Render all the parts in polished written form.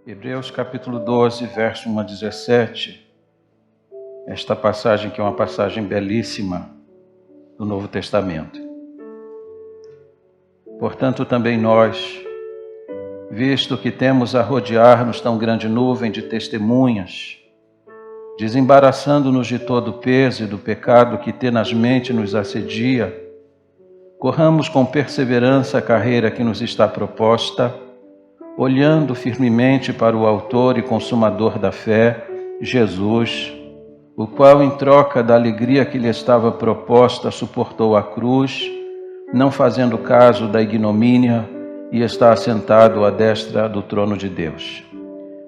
Hebreus capítulo 12, verso 1 a 17. Esta passagem que é uma passagem belíssima do Novo Testamento. Portanto, também nós, visto que temos a rodear-nos tão grande nuvem de testemunhas, desembaraçando-nos de todo o peso e do pecado que tenazmente nos assedia, corramos com perseverança a carreira que nos está proposta, olhando firmemente para o autor e consumador da fé, Jesus, o qual, em troca da alegria que lhe estava proposta, suportou a cruz, não fazendo caso da ignomínia, e está assentado à destra do trono de Deus.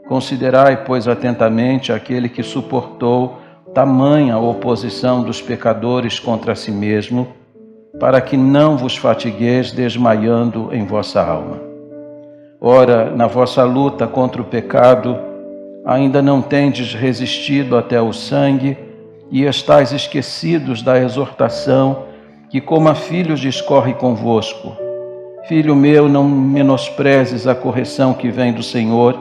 Considerai, pois, atentamente aquele que suportou tamanha oposição dos pecadores contra si mesmo, para que não vos fatigueis desmaiando em vossa alma. Ora, na vossa luta contra o pecado, ainda não tendes resistido até o sangue e estáis esquecidos da exortação que, como a filhos, discorre convosco. Filho meu, não menosprezes a correção que vem do Senhor,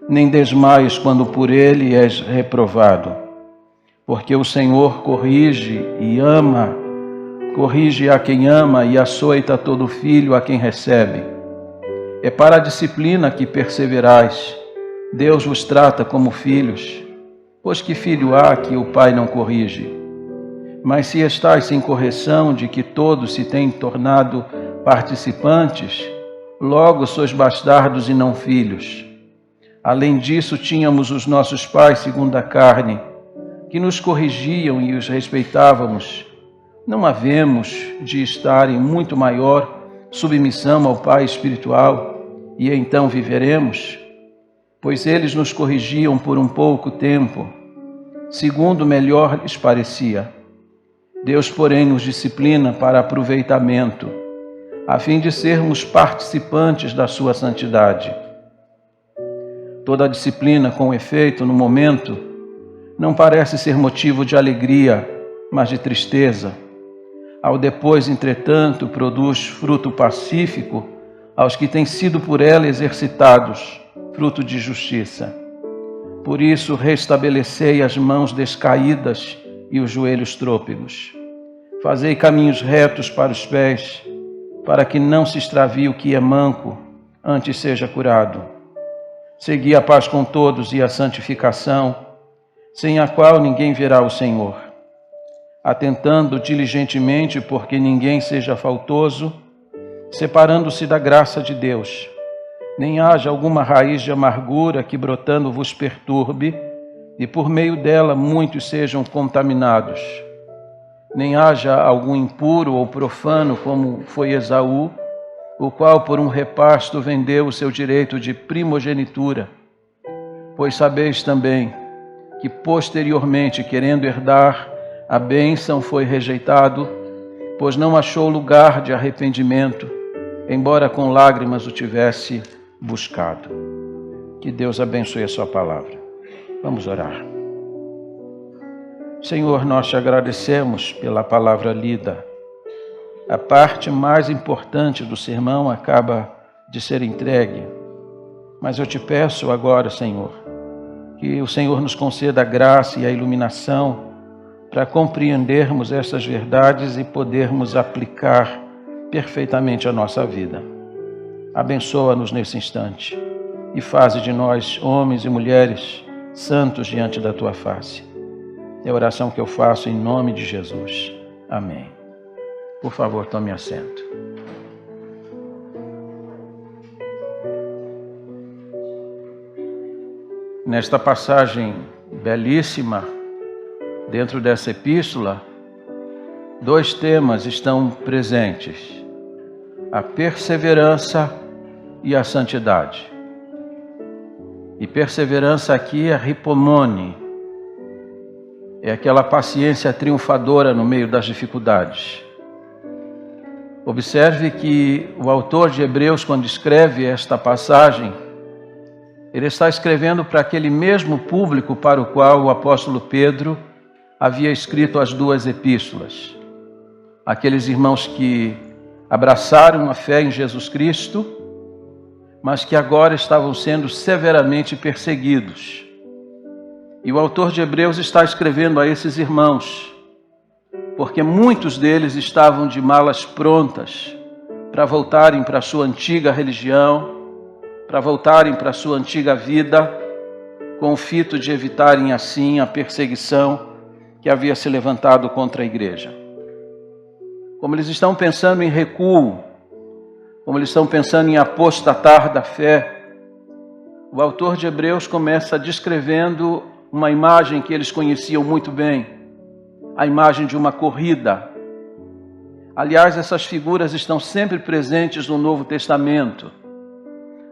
nem desmaies quando por ele és reprovado. Porque o Senhor corrige a quem ama e açoita todo filho a quem recebe. É para a disciplina que perseverais. Deus vos trata como filhos, pois que filho há que o pai não corrige? Mas se estáis sem correção de que todos se têm tornado participantes, logo sois bastardos e não filhos. Além disso, tínhamos os nossos pais segundo a carne, que nos corrigiam e os respeitávamos. Não havemos de estar em muito maior submissão ao Pai espiritual, e então viveremos? Pois eles nos corrigiam por um pouco tempo, segundo melhor lhes parecia. Deus, porém, nos disciplina para aproveitamento, a fim de sermos participantes da sua santidade. Toda disciplina, com efeito, no momento, não parece ser motivo de alegria, mas de tristeza. Ao depois, entretanto, produz fruto pacífico aos que têm sido por ela exercitados, fruto de justiça. Por isso, restabelecei as mãos descaídas e os joelhos trôpegos. Fazei caminhos retos para os pés, para que não se extravie o que é manco, antes seja curado. Segui a paz com todos e a santificação, sem a qual ninguém verá o Senhor. Atentando diligentemente porque ninguém seja faltoso, separando-se da graça de Deus, nem haja alguma raiz de amargura que brotando vos perturbe, e por meio dela muitos sejam contaminados. Nem haja algum impuro ou profano como foi Esaú, o qual por um repasto vendeu o seu direito de primogenitura. Pois sabeis também que posteriormente, querendo herdar a bênção, foi rejeitado, pois não achou lugar de arrependimento, embora com lágrimas o tivesse buscado. Que Deus abençoe a sua palavra. Vamos orar. Senhor, nós te agradecemos pela palavra lida. A parte mais importante do sermão acaba de ser entregue, mas eu te peço agora, Senhor, que o Senhor nos conceda a graça e a iluminação para compreendermos essas verdades e podermos aplicar perfeitamente a nossa vida. Abençoa-nos nesse instante e faze de nós homens e mulheres santos diante da tua face. É a oração que eu faço em nome de Jesus. Amém. Por favor, tome assento. Nesta passagem belíssima, dentro dessa epístola, dois temas estão presentes: a perseverança e a santidade. E perseverança aqui é ripomone, é aquela paciência triunfadora no meio das dificuldades. Observe que o autor de Hebreus, quando escreve esta passagem, ele está escrevendo para aquele mesmo público para o qual o apóstolo Pedro havia escrito as duas epístolas. Aqueles irmãos que abraçaram a fé em Jesus Cristo, mas que agora estavam sendo severamente perseguidos. E o autor de Hebreus está escrevendo a esses irmãos, porque muitos deles estavam de malas prontas para voltarem para a sua antiga religião, para voltarem para a sua antiga vida, com o fito de evitarem assim a perseguição que havia se levantado contra a igreja. Como eles estão pensando em recuo, como eles estão pensando em apostatar da fé, o autor de Hebreus começa descrevendo uma imagem que eles conheciam muito bem, a imagem de uma corrida. Aliás, essas figuras estão sempre presentes no Novo Testamento.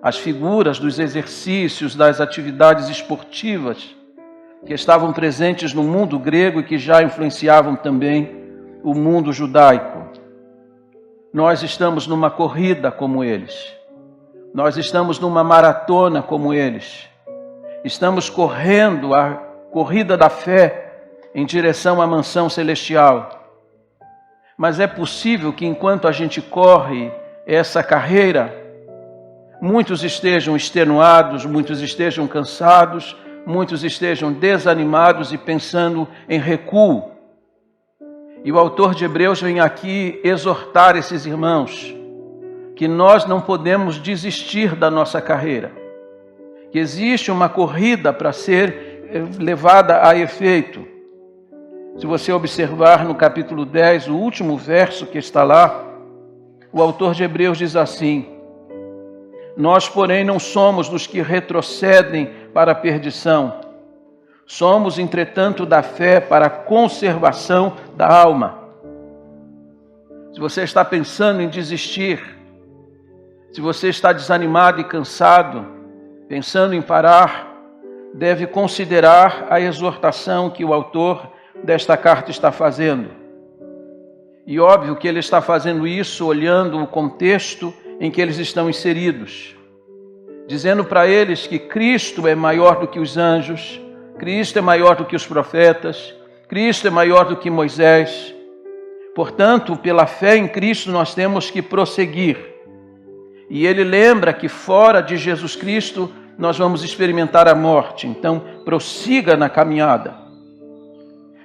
As figuras dos exercícios, das atividades esportivas que estavam presentes no mundo grego e que já influenciavam também o mundo judaico. Nós estamos numa corrida como eles. Nós estamos numa maratona como eles. Estamos correndo a corrida da fé em direção à mansão celestial. Mas é possível que enquanto a gente corre essa carreira, muitos estejam extenuados, muitos estejam cansados, muitos estejam desanimados e pensando em recuo. E o autor de Hebreus vem aqui exortar esses irmãos que nós não podemos desistir da nossa carreira, que existe uma corrida para ser levada a efeito. Se você observar no capítulo 10, o último verso que está lá, o autor de Hebreus diz assim: nós, porém, não somos dos que retrocedem para a perdição. Somos, entretanto, da fé para a conservação da alma. Se você está pensando em desistir, se você está desanimado e cansado, pensando em parar, deve considerar a exortação que o autor desta carta está fazendo. E óbvio que ele está fazendo isso olhando o contexto em que eles estão inseridos, dizendo para eles que Cristo é maior do que os anjos, Cristo é maior do que os profetas, Cristo é maior do que Moisés. Portanto, pela fé em Cristo nós temos que prosseguir. E ele lembra que fora de Jesus Cristo nós vamos experimentar a morte. Então, prossiga na caminhada.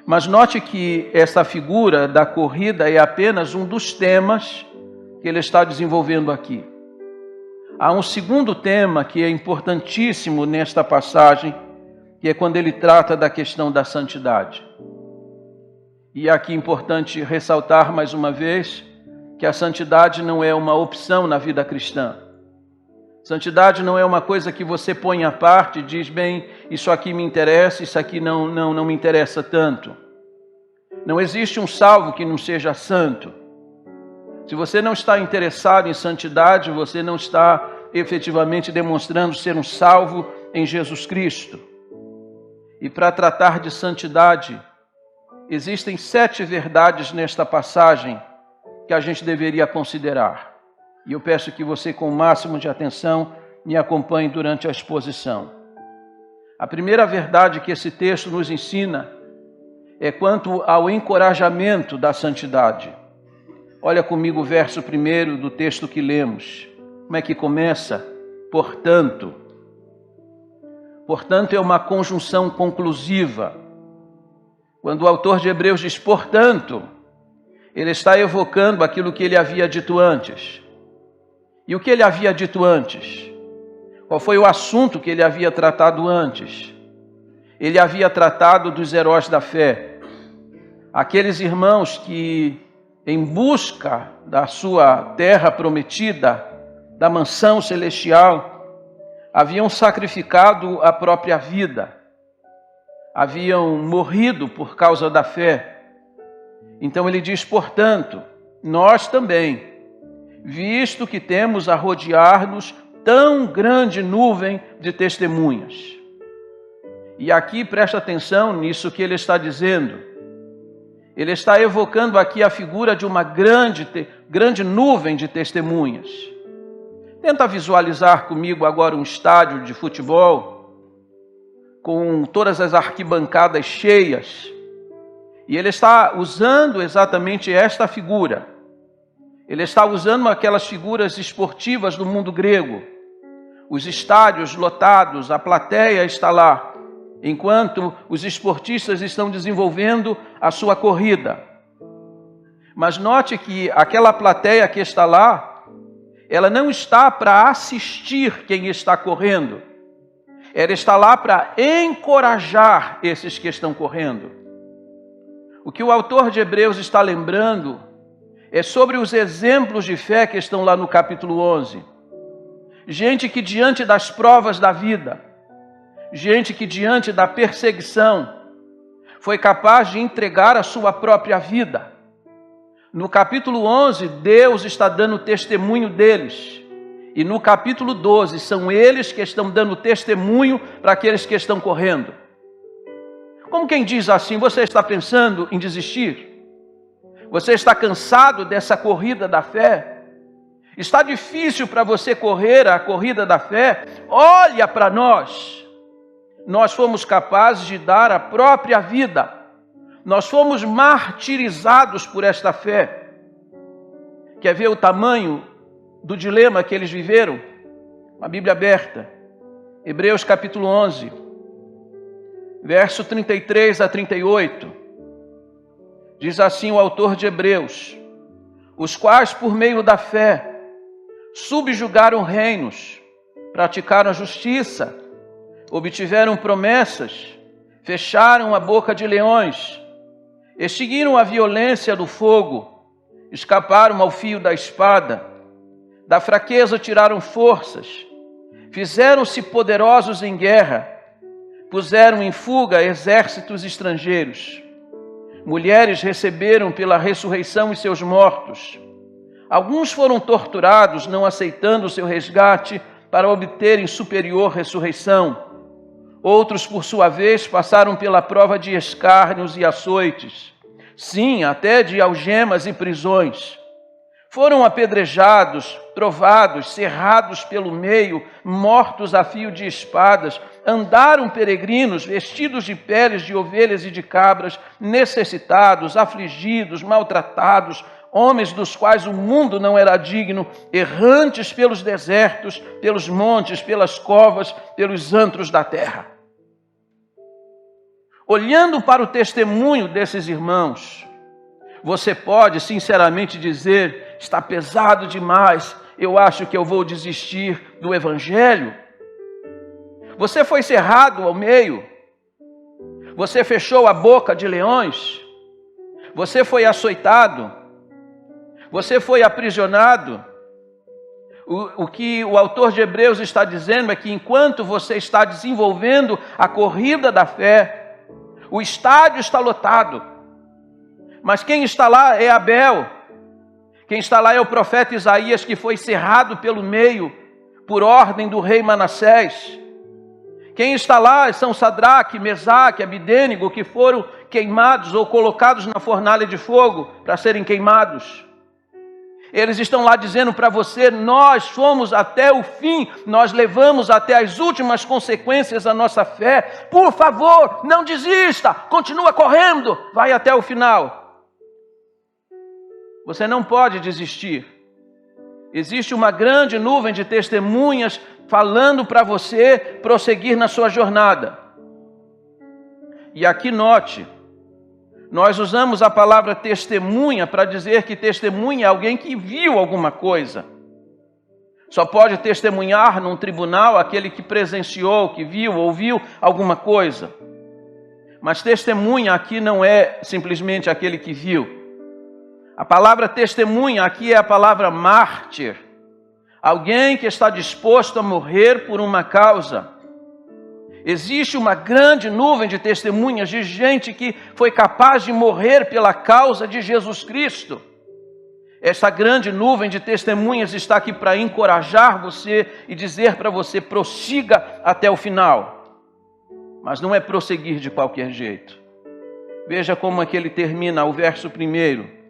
Mas note que essa figura da corrida é apenas um dos temas que ele está desenvolvendo aqui. Há um segundo tema que é importantíssimo nesta passagem, que é quando ele trata da questão da santidade. E aqui é importante ressaltar mais uma vez que a santidade não é uma opção na vida cristã. Santidade não é uma coisa que você põe à parte e diz, bem, isso aqui me interessa, isso aqui não me interessa tanto. Não existe um salvo que não seja santo. Se você não está interessado em santidade, você não está efetivamente demonstrando ser um salvo em Jesus Cristo. E para tratar de santidade, existem 7 verdades nesta passagem que a gente deveria considerar. E eu peço que você, com o máximo de atenção, me acompanhe durante a exposição. A primeira verdade que esse texto nos ensina é quanto ao encorajamento da santidade. Olha comigo o verso 1 do texto que lemos. Como é que começa? Portanto. Portanto, é uma conjunção conclusiva. Quando o autor de Hebreus diz portanto, ele está evocando aquilo que ele havia dito antes. E o que ele havia dito antes? Qual foi o assunto que ele havia tratado antes? Ele havia tratado dos heróis da fé. Aqueles irmãos que, em busca da sua terra prometida, da mansão celestial, haviam sacrificado a própria vida, haviam morrido por causa da fé. Então ele diz, portanto, nós também, visto que temos a rodear-nos tão grande nuvem de testemunhas. E aqui presta atenção nisso que ele está dizendo. Ele está evocando aqui a figura de uma grande nuvem de testemunhas. Tenta visualizar comigo agora um estádio de futebol com todas as arquibancadas cheias. E ele está usando exatamente esta figura. Ele está usando aquelas figuras esportivas do mundo grego. os estádios lotados, a plateia está lá, enquanto os esportistas estão desenvolvendo a sua corrida. Mas note que aquela plateia que está lá, ela não está para assistir quem está correndo. Ela está lá para encorajar esses que estão correndo. O que o autor de Hebreus está lembrando é sobre os exemplos de fé que estão lá no capítulo 11. Gente que diante das provas da vida, gente que diante da perseguição, foi capaz de entregar a sua própria vida. No capítulo 11, Deus está dando testemunho deles. E no capítulo 12, são eles que estão dando testemunho para aqueles que estão correndo. Como quem diz assim, você está pensando em desistir? Você está cansado dessa corrida da fé? Está difícil para você correr a corrida da fé? Olha para nós. Nós fomos capazes de dar a própria vida. Nós fomos martirizados por esta fé. Quer ver o tamanho do dilema que eles viveram? A Bíblia aberta. Hebreus capítulo 11, verso 33 a 38. Diz assim o autor de Hebreus: os quais por meio da fé subjugaram reinos, praticaram a justiça, obtiveram promessas, fecharam a boca de leões, extinguiram a violência do fogo, escaparam ao fio da espada, da fraqueza tiraram forças, fizeram-se poderosos em guerra, puseram em fuga exércitos estrangeiros. Mulheres receberam pela ressurreição os seus mortos. Alguns foram torturados, não aceitando o seu resgate para obterem superior ressurreição. Outros, por sua vez, passaram pela prova de escárnios e açoites. Sim, até de algemas e prisões. Foram apedrejados, trovados, cerrados pelo meio, mortos a fio de espadas. Andaram peregrinos, vestidos de peles de ovelhas e de cabras, necessitados, afligidos, maltratados, homens dos quais o mundo não era digno, errantes pelos desertos, pelos montes, pelas covas, pelos antros da terra. Olhando para o testemunho desses irmãos, você pode sinceramente dizer: está pesado demais, eu acho que eu vou desistir do Evangelho. Você foi cerrado ao meio, você fechou a boca de leões, você foi açoitado, você foi aprisionado. O que o autor de Hebreus está dizendo é que enquanto você está desenvolvendo a corrida da fé, o estádio está lotado, mas quem está lá é Abel. Quem está lá é o profeta Isaías, que foi cerrado pelo meio por ordem do rei Manassés. Quem está lá são Sadraque, Mesaque, Abidênego, que foram queimados ou colocados na fornalha de fogo para serem queimados. Eles estão lá dizendo para você: nós fomos até o fim, nós levamos até as últimas consequências a nossa fé. Por favor, não desista, continua correndo, vai até o final. Você não pode desistir. Existe uma grande nuvem de testemunhas falando para você prosseguir na sua jornada. E aqui note, nós usamos a palavra testemunha para dizer que testemunha é alguém que viu alguma coisa. Só pode testemunhar num tribunal aquele que presenciou, que viu, ouviu alguma coisa. Mas testemunha aqui não é simplesmente aquele que viu. A palavra testemunha aqui é a palavra mártir. Alguém que está disposto a morrer por uma causa. Existe uma grande nuvem de testemunhas de gente que foi capaz de morrer pela causa de Jesus Cristo. Essa grande nuvem de testemunhas está aqui para encorajar você e dizer para você: prossiga até o final. Mas não é prosseguir de qualquer jeito. Veja como é que ele termina o verso 1.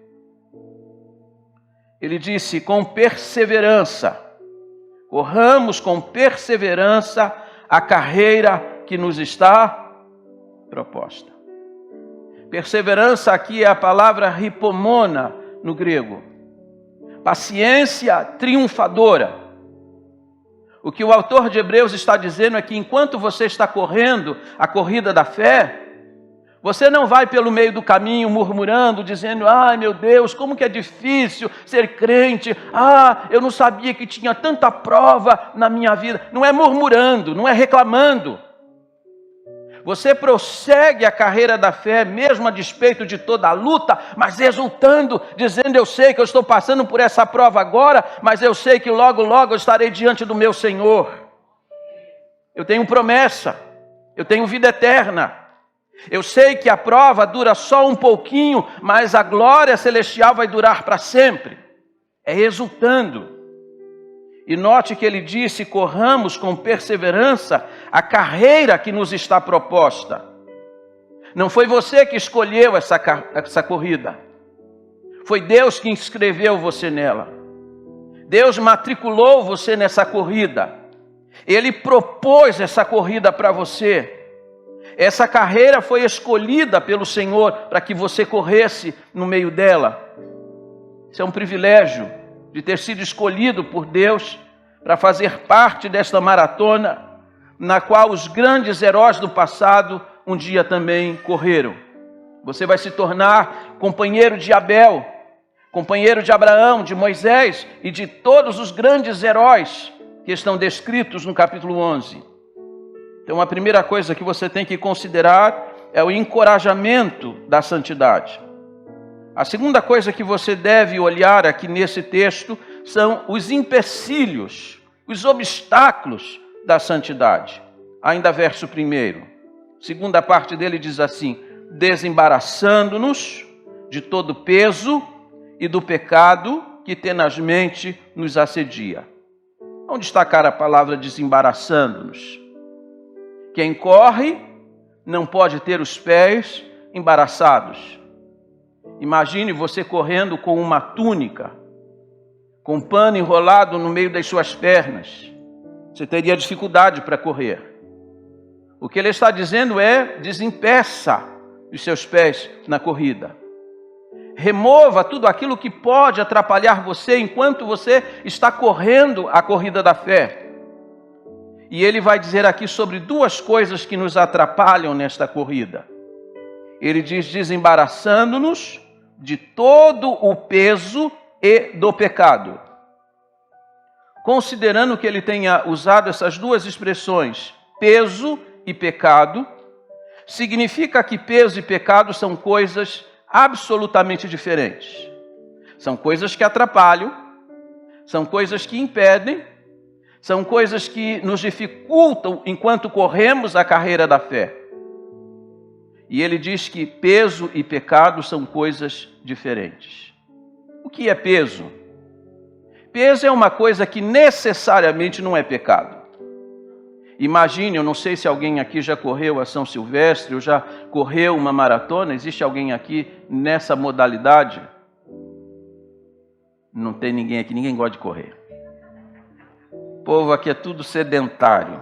Ele disse: com perseverança, corramos com perseverança a carreira que nos está proposta. Perseverança aqui é a palavra ripomona no grego. Paciência triunfadora. O que o autor de Hebreus está dizendo é que enquanto você está correndo a corrida da fé, você não vai pelo meio do caminho murmurando, dizendo: ai meu Deus, como que é difícil ser crente, eu não sabia que tinha tanta prova na minha vida. Não é murmurando, não é reclamando. Você prossegue a carreira da fé, mesmo a despeito de toda a luta, mas exultando, dizendo: eu sei que eu estou passando por essa prova agora, mas eu sei que logo, logo eu estarei diante do meu Senhor. Eu tenho promessa, eu tenho vida eterna. Eu sei que a prova dura só um pouquinho, mas a glória celestial vai durar para sempre. É exultando. E note que ele disse: corramos com perseverança a carreira que nos está proposta. Não foi você que escolheu essa corrida. Foi Deus que inscreveu você nela. Deus matriculou você nessa corrida. Ele propôs essa corrida para você. Essa carreira foi escolhida pelo Senhor para que você corresse no meio dela. Isso é um privilégio de ter sido escolhido por Deus para fazer parte desta maratona, na qual os grandes heróis do passado um dia também correram. Você vai se tornar companheiro de Abel, companheiro de Abraão, de Moisés e de todos os grandes heróis que estão descritos no capítulo 11. Então, a primeira coisa que você tem que considerar é o encorajamento da santidade. A segunda coisa que você deve olhar aqui nesse texto são os empecilhos, os obstáculos da santidade. Ainda verso 1. Segunda parte dele diz assim: desembaraçando-nos de todo peso e do pecado que tenazmente nos assedia. Vamos destacar a palavra desembaraçando-nos. Quem corre não pode ter os pés embaraçados. Imagine você correndo com uma túnica, com um pano enrolado no meio das suas pernas. Você teria dificuldade para correr. O que ele está dizendo é: desempeça os seus pés na corrida. Remova tudo aquilo que pode atrapalhar você enquanto você está correndo a corrida da fé. E ele vai dizer aqui sobre duas coisas que nos atrapalham nesta corrida. Ele diz: desembaraçando-nos de todo o peso e do pecado. Considerando que ele tenha usado essas duas expressões, peso e pecado, significa que peso e pecado são coisas absolutamente diferentes. São coisas que atrapalham, são coisas que impedem, são coisas que nos dificultam enquanto corremos a carreira da fé. E ele diz que peso e pecado são coisas diferentes. O que é peso? Peso é uma coisa que necessariamente não é pecado. Imagine, eu não sei se alguém aqui já correu a São Silvestre ou já correu uma maratona. Existe alguém aqui nessa modalidade? Não tem ninguém aqui, ninguém gosta de correr. O povo aqui é tudo sedentário.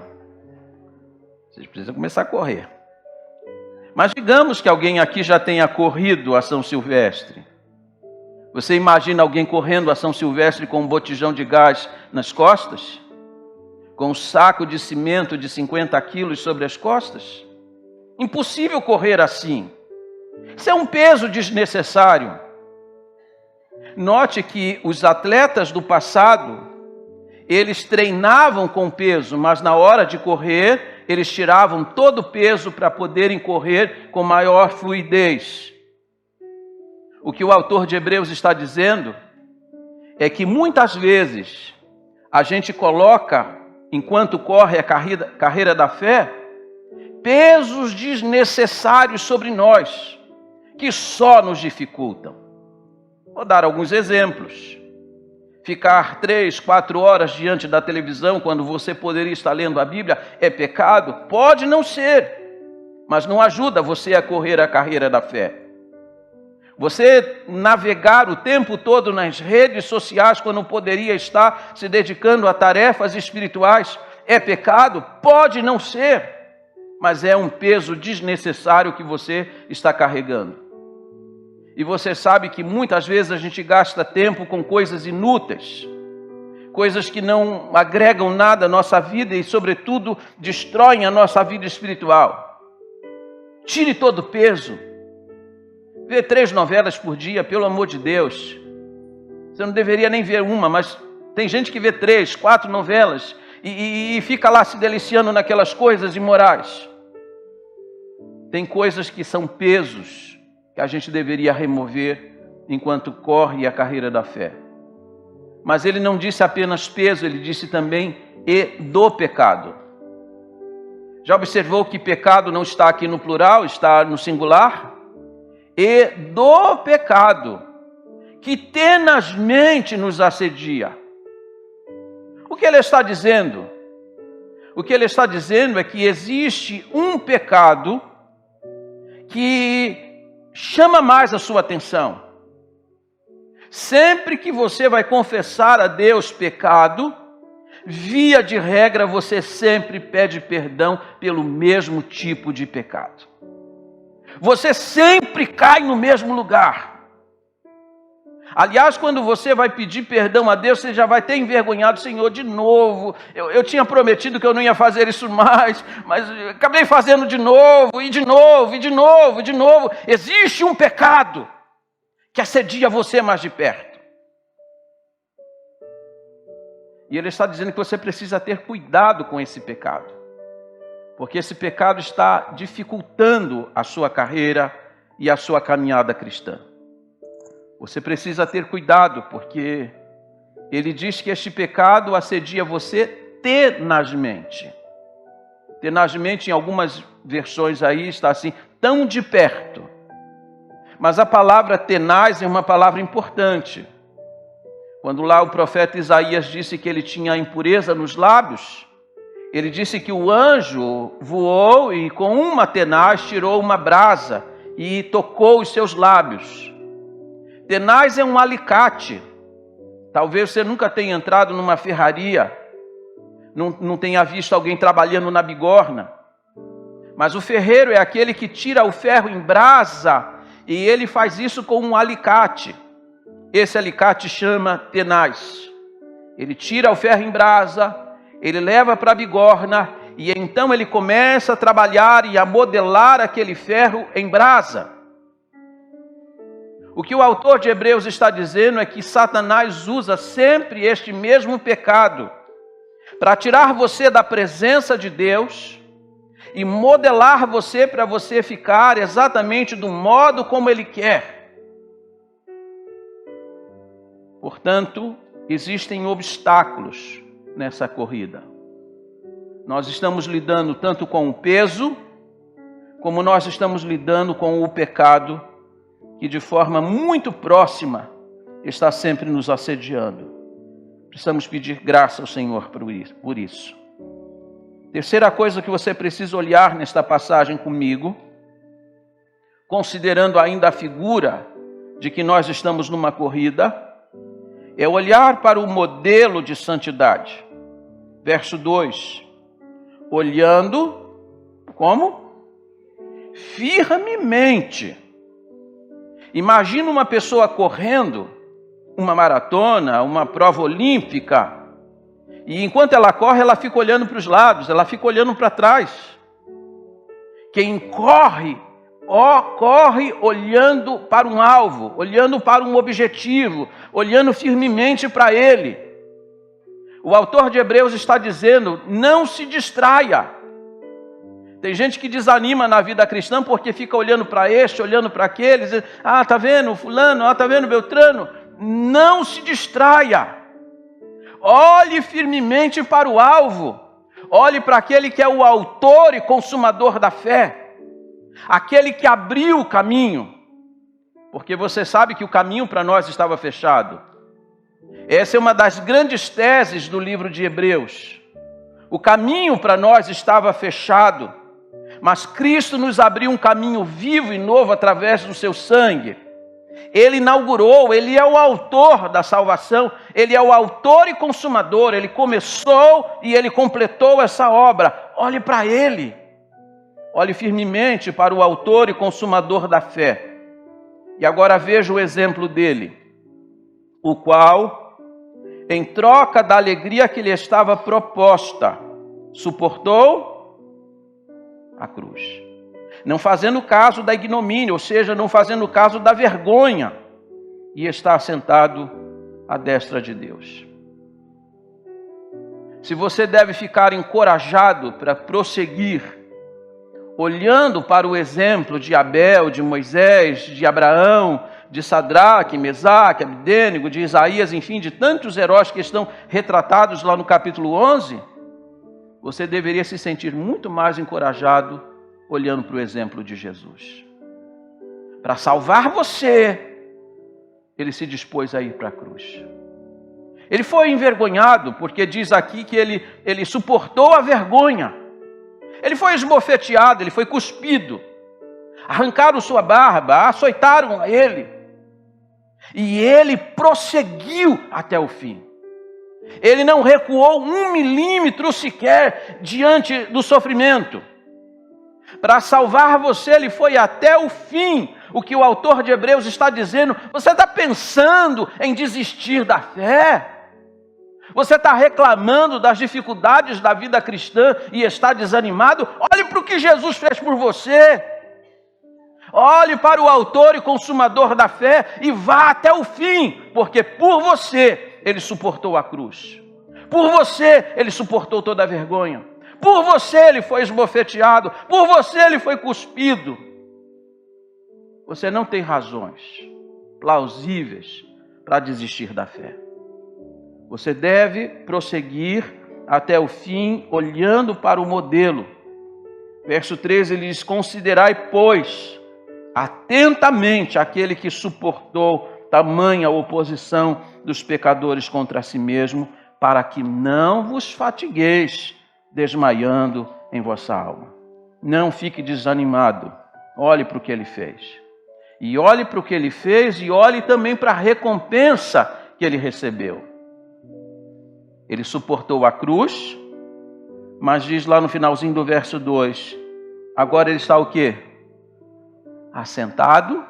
Vocês precisam começar a correr. Mas digamos que alguém aqui já tenha corrido a São Silvestre. Você imagina alguém correndo a São Silvestre com um botijão de gás nas costas? Com um saco de cimento de 50 quilos sobre as costas? Impossível correr assim. Isso é um peso desnecessário. Note que os atletas do passado, eles treinavam com peso, mas na hora de correr, eles tiravam todo o peso para poderem correr com maior fluidez. O que o autor de Hebreus está dizendo é que muitas vezes a gente coloca, enquanto corre a carreira da fé, pesos desnecessários sobre nós, que só nos dificultam. Vou dar alguns exemplos. Ficar 3, 4 horas diante da televisão quando você poderia estar lendo a Bíblia é pecado? Pode não ser, mas não ajuda você a correr a carreira da fé. Você navegar o tempo todo nas redes sociais quando poderia estar se dedicando a tarefas espirituais é pecado? Pode não ser, mas é um peso desnecessário que você está carregando. E você sabe que muitas vezes a gente gasta tempo com coisas inúteis, coisas que não agregam nada à nossa vida e, sobretudo, destroem a nossa vida espiritual. Tire todo o peso. Vê 3 novelas por dia, pelo amor de Deus. Você não deveria nem ver uma, mas tem gente que vê 3, 4 novelas e fica lá se deliciando naquelas coisas imorais. Tem coisas que são pesos que a gente deveria remover enquanto corre a carreira da fé. Mas ele não disse apenas peso, ele disse também e do pecado. Já observou que pecado não está aqui no plural, está no singular? E do pecado, que tenazmente nos assedia. O que ele está dizendo? O que ele está dizendo é que existe um pecado que chama mais a sua atenção. Sempre que você vai confessar a Deus pecado, via de regra você sempre pede perdão pelo mesmo tipo de pecado. Você sempre cai no mesmo lugar. Aliás, quando você vai pedir perdão a Deus, você já vai ter envergonhado, Senhor, de novo. Eu tinha prometido que eu não ia fazer isso mais, mas acabei fazendo de novo, e de novo, e de novo, e de novo. Existe um pecado que assedia você mais de perto. E ele está dizendo que você precisa ter cuidado com esse pecado, porque esse pecado está dificultando a sua carreira e a sua caminhada cristã. Você precisa ter cuidado, porque ele diz que este pecado assedia você tenazmente. Tenazmente, em algumas versões aí, está assim, tão de perto. Mas a palavra tenaz é uma palavra importante. Quando lá o profeta Isaías disse que ele tinha impureza nos lábios, ele disse que o anjo voou e com uma tenaz tirou uma brasa e tocou os seus lábios. Tenaz é um alicate. Talvez você nunca tenha entrado numa ferraria, não tenha visto alguém trabalhando na bigorna. Mas o ferreiro é aquele que tira o ferro em brasa e ele faz isso com um alicate. Esse alicate chama tenaz. Ele tira o ferro em brasa, ele leva para a bigorna e então ele começa a trabalhar e a modelar aquele ferro em brasa. O que o autor de Hebreus está dizendo é que Satanás usa sempre este mesmo pecado para tirar você da presença de Deus e modelar você para você ficar exatamente do modo como ele quer. Portanto, existem obstáculos nessa corrida. Nós estamos lidando tanto com o peso, como nós estamos lidando com o pecado, que de forma muito próxima está sempre nos assediando. Precisamos pedir graça ao Senhor por isso. Terceira coisa que você precisa olhar nesta passagem comigo, considerando ainda a figura de que nós estamos numa corrida, é olhar para o modelo de santidade. Verso 2. Olhando, como? Firmemente. Imagina uma pessoa correndo uma maratona, uma prova olímpica, e enquanto ela corre, ela fica olhando para os lados, ela fica olhando para trás. Quem corre, corre olhando para um alvo, olhando para um objetivo, olhando firmemente para ele. O autor de Hebreus está dizendo, não se distraia. Tem gente que desanima na vida cristã porque fica olhando para este, olhando para aquele, dizendo, tá vendo fulano, tá vendo Beltrano. Não se distraia. Olhe firmemente para o alvo. Olhe para aquele que é o autor e consumador da fé. Aquele que abriu o caminho. Porque você sabe que o caminho para nós estava fechado. Essa é uma das grandes teses do livro de Hebreus. O caminho para nós estava fechado. Mas Cristo nos abriu um caminho vivo e novo através do seu sangue. Ele inaugurou, ele é o autor da salvação, ele é o autor e consumador, ele começou e ele completou essa obra. Olhe para ele, olhe firmemente para o autor e consumador da fé. E agora veja o exemplo dele, o qual, em troca da alegria que lhe estava proposta, suportou a cruz. Não fazendo caso da ignomínia, ou seja, não fazendo caso da vergonha, e está sentado à destra de Deus. Se você deve ficar encorajado para prosseguir, olhando para o exemplo de Abel, de Moisés, de Abraão, de Sadraque, Mesaque, Abdênego, de Isaías, enfim, de tantos heróis que estão retratados lá no capítulo 11, você deveria se sentir muito mais encorajado olhando para o exemplo de Jesus. Para salvar você, ele se dispôs a ir para a cruz. Ele foi envergonhado, porque diz aqui que ele suportou a vergonha. Ele foi esbofeteado, ele foi cuspido. Arrancaram sua barba, açoitaram ele. E ele prosseguiu até o fim. Ele não recuou 1 milímetro sequer diante do sofrimento. Para salvar você, ele foi até o fim. O que o autor de Hebreus está dizendo, você está pensando em desistir da fé? Você está reclamando das dificuldades da vida cristã e está desanimado? Olhe para o que Jesus fez por você. Olhe para o autor e consumador da fé e vá até o fim, porque por você ele suportou a cruz. Por você ele suportou toda a vergonha. Por você ele foi esbofeteado. Por você ele foi cuspido. Você não tem razões plausíveis para desistir da fé. Você deve prosseguir até o fim, olhando para o modelo. Verso 13, ele diz: considerai, pois, atentamente aquele que suportou tamanha oposição dos pecadores contra si mesmo, para que não vos fatigueis, desmaiando em vossa alma. Não fique desanimado. Olhe para o que ele fez. E olhe para o que ele fez e olhe também para a recompensa que ele recebeu. Ele suportou a cruz, mas diz lá no finalzinho do verso 2, agora ele está o quê? Assentado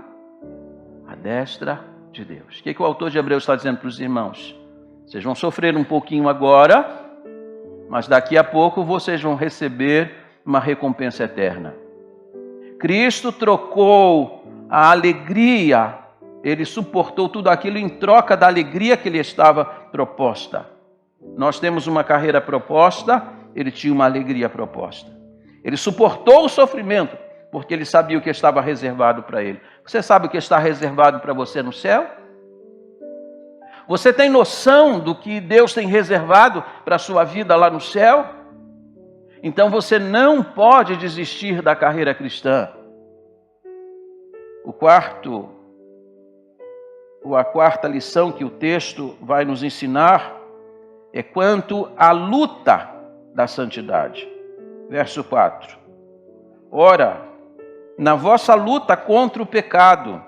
à destra de Deus. O que o autor de Hebreus está dizendo para os irmãos? Vocês vão sofrer um pouquinho agora, mas daqui a pouco vocês vão receber uma recompensa eterna. Cristo trocou a alegria, ele suportou tudo aquilo em troca da alegria que lhe estava proposta. Nós temos uma carreira proposta, ele tinha uma alegria proposta. Ele suportou o sofrimento, porque ele sabia o que estava reservado para ele. Você sabe o que está reservado para você no céu? Você tem noção do que Deus tem reservado para a sua vida lá no céu? Então você não pode desistir da carreira cristã. A quarta lição que o texto vai nos ensinar é quanto à luta da santidade. Verso 4. Ora, na vossa luta contra o pecado,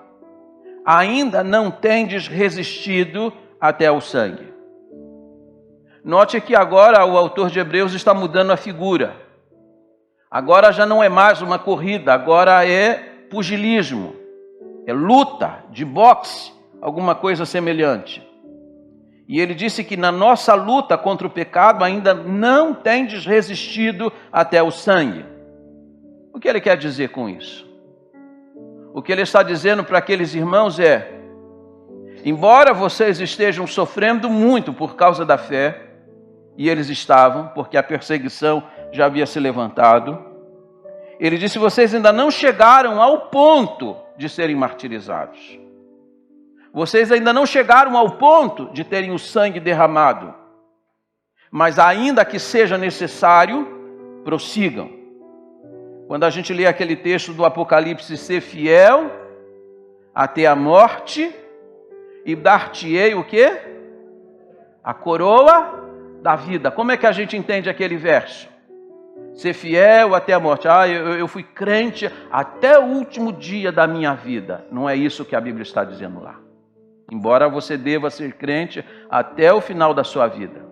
ainda não tendes resistido até o sangue. Note que agora o autor de Hebreus está mudando a figura. Agora já não é mais uma corrida, agora é pugilismo, é luta, de boxe, alguma coisa semelhante. E ele disse que na nossa luta contra o pecado ainda não tendes resistido até o sangue. O que ele quer dizer com isso? O que ele está dizendo para aqueles irmãos é: embora vocês estejam sofrendo muito por causa da fé, e eles estavam, porque a perseguição já havia se levantado, ele disse: vocês ainda não chegaram ao ponto de serem martirizados. Vocês ainda não chegaram ao ponto de terem o sangue derramado. Mas ainda que seja necessário, prossigam. Quando a gente lê aquele texto do Apocalipse, ser fiel até a morte, e dar-te-ei o quê? A coroa da vida. Como é que a gente entende aquele verso? Ser fiel até a morte. Eu fui crente até o último dia da minha vida. Não é isso que a Bíblia está dizendo lá. Embora você deva ser crente até o final da sua vida.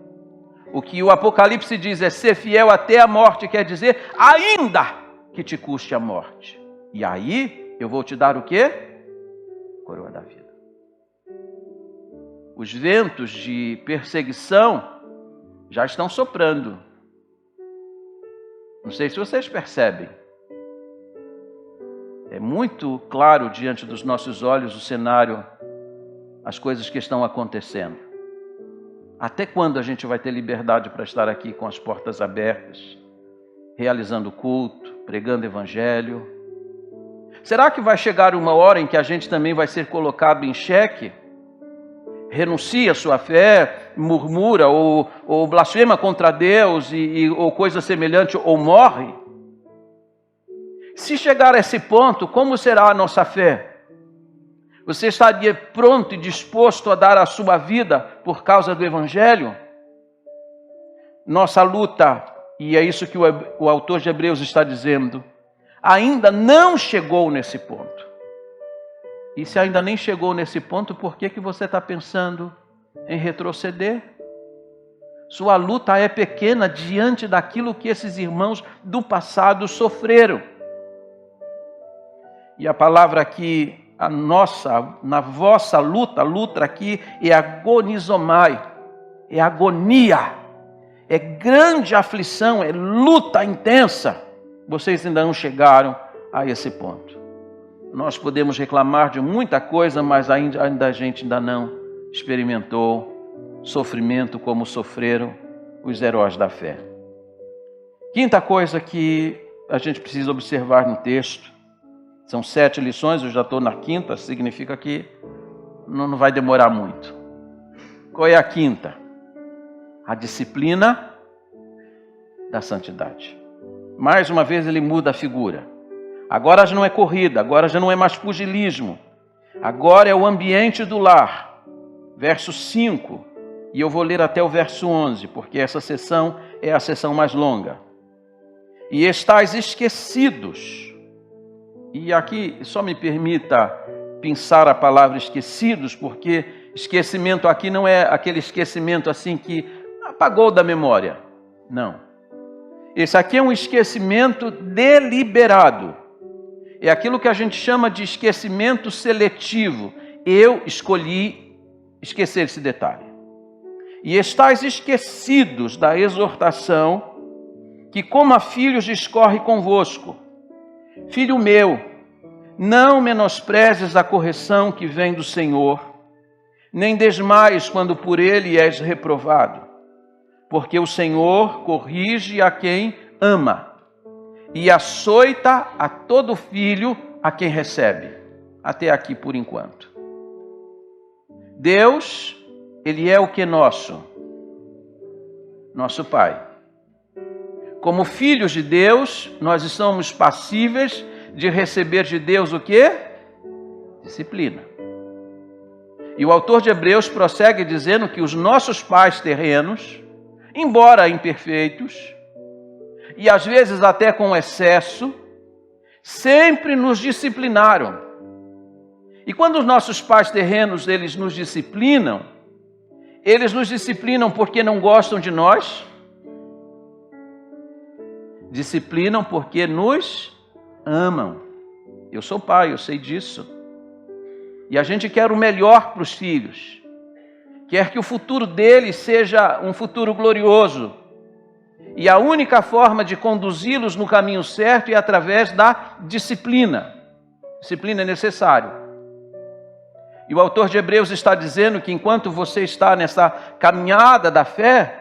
O que o Apocalipse diz é ser fiel até a morte, quer dizer, ainda que te custe a morte. E aí, eu vou te dar o quê? Coroa da vida. Os ventos de perseguição já estão soprando. Não sei se vocês percebem. É muito claro diante dos nossos olhos o cenário, as coisas que estão acontecendo. Até quando a gente vai ter liberdade para estar aqui com as portas abertas, realizando culto, pregando evangelho? Será que vai chegar uma hora em que a gente também vai ser colocado em xeque? Renuncia à sua fé, murmura ou blasfema contra Deus ou coisa semelhante, ou morre? Se chegar a esse ponto, como será a nossa fé? Você estaria pronto e disposto a dar a sua vida por causa do Evangelho? Nossa luta, e é isso que o autor de Hebreus está dizendo, ainda não chegou nesse ponto. E se ainda nem chegou nesse ponto, por que você está pensando em retroceder? Sua luta é pequena diante daquilo que esses irmãos do passado sofreram. E a palavra aqui, na vossa luta aqui é agonizomai, é agonia, é grande aflição, é luta intensa. Vocês ainda não chegaram a esse ponto. Nós podemos reclamar de muita coisa, mas ainda a gente ainda não experimentou sofrimento como sofreram os heróis da fé. Quinta coisa que a gente precisa observar no texto. São 7 lições, eu já estou na quinta, significa que não vai demorar muito. Qual é a quinta? A disciplina da santidade. Mais uma vez ele muda a figura. Agora já não é corrida, agora já não é mais pugilismo. Agora é o ambiente do lar. Verso 5, e eu vou ler até o verso 11, porque essa sessão é a sessão mais longa. E estáis esquecidos. E aqui só me permita pensar a palavra esquecidos, porque esquecimento aqui não é aquele esquecimento assim que apagou da memória. Não. Esse aqui é um esquecimento deliberado. É aquilo que a gente chama de esquecimento seletivo. Eu escolhi esquecer esse detalhe. E estáis esquecidos da exortação que, como a filhos, discorre convosco. Filho meu, não menosprezes a correção que vem do Senhor, nem desmaies quando por ele és reprovado, porque o Senhor corrige a quem ama e açoita a todo filho a quem recebe. Até aqui por enquanto. Deus, ele é o que nosso? Nosso Pai. Como filhos de Deus, nós somos passíveis de receber de Deus o quê? Disciplina. E o autor de Hebreus prossegue dizendo que os nossos pais terrenos, embora imperfeitos, e às vezes até com excesso, sempre nos disciplinaram. E quando os nossos pais terrenos, eles nos disciplinam porque não gostam de nós? Disciplinam porque nos amam. Eu sou pai, eu sei disso. E a gente quer o melhor para os filhos. Quer que o futuro deles seja um futuro glorioso. E a única forma de conduzi-los no caminho certo é através da disciplina. Disciplina é necessário. E o autor de Hebreus está dizendo que enquanto você está nessa caminhada da fé,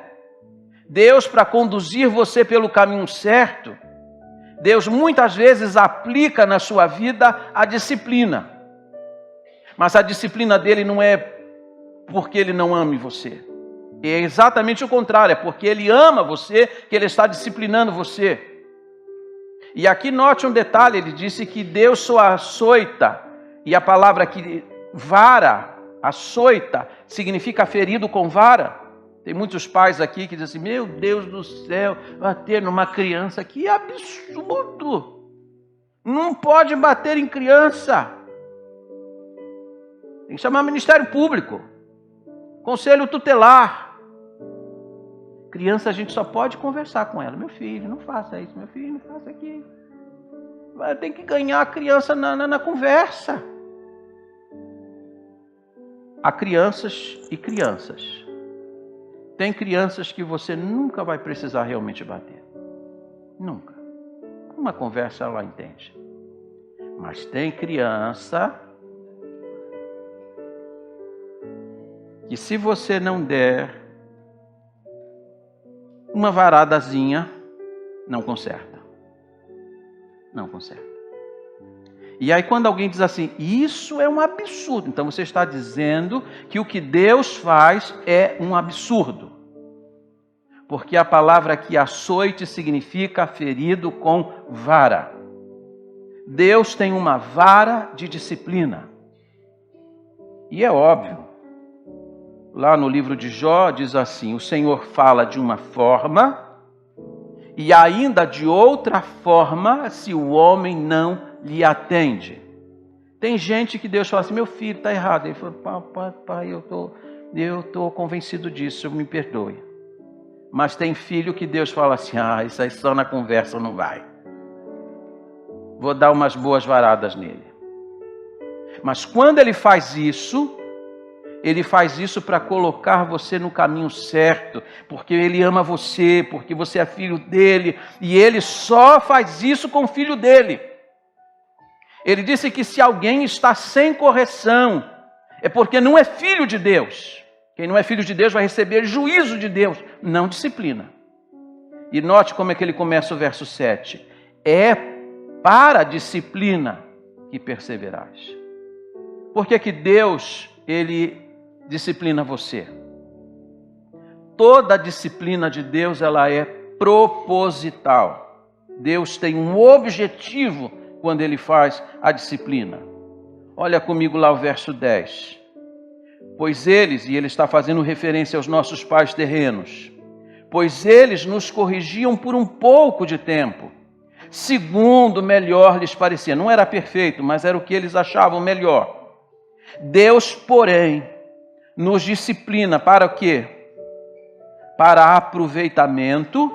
Deus, para conduzir você pelo caminho certo, Deus muitas vezes aplica na sua vida a disciplina. Mas a disciplina dele não é porque ele não ame você. É exatamente o contrário, é porque ele ama você que ele está disciplinando você. E aqui note um detalhe, ele disse que Deus só açoita, e a palavra aqui, vara, açoita, significa ferido com vara. Tem muitos pais aqui que dizem assim, meu Deus do céu, bater numa criança, que absurdo! Não pode bater em criança. Tem que chamar Ministério Público, Conselho Tutelar. Criança a gente só pode conversar com ela. Meu filho, não faça isso, meu filho, não faça aquilo. Tem que ganhar a criança na conversa. Há crianças e crianças. Tem crianças que você nunca vai precisar realmente bater. Nunca. Uma conversa ela entende. Mas tem criança que se você não der uma varadazinha, não conserta. Não conserta. E aí quando alguém diz assim, isso é um absurdo, então você está dizendo que o que Deus faz é um absurdo. Porque a palavra aqui, açoite, significa ferido com vara. Deus tem uma vara de disciplina. E é óbvio. Lá no livro de Jó diz assim, o Senhor fala de uma forma e ainda de outra forma se o homem não lhe atende. Tem gente que Deus fala assim, meu filho está errado. Ele fala, pai, eu estou convencido disso, me perdoe. Mas tem filho que Deus fala assim, isso aí só na conversa não vai. Vou dar umas boas varadas nele. Mas quando ele faz isso para colocar você no caminho certo, porque ele ama você, porque você é filho dele, e ele só faz isso com o filho dele. Ele disse que se alguém está sem correção, é porque não é filho de Deus. Quem não é filho de Deus vai receber juízo de Deus, não disciplina. E note como é que ele começa o verso 7. É para a disciplina que perseverais. Por que que Deus, ele disciplina você? Toda a disciplina de Deus, ela é proposital. Deus tem um objetivo quando ele faz a disciplina. Olha comigo lá o verso 10. Pois eles, e ele está fazendo referência aos nossos pais terrenos, pois eles nos corrigiam por um pouco de tempo, segundo melhor lhes parecia. Não era perfeito, mas era o que eles achavam melhor. Deus, porém, nos disciplina para o quê? Para aproveitamento,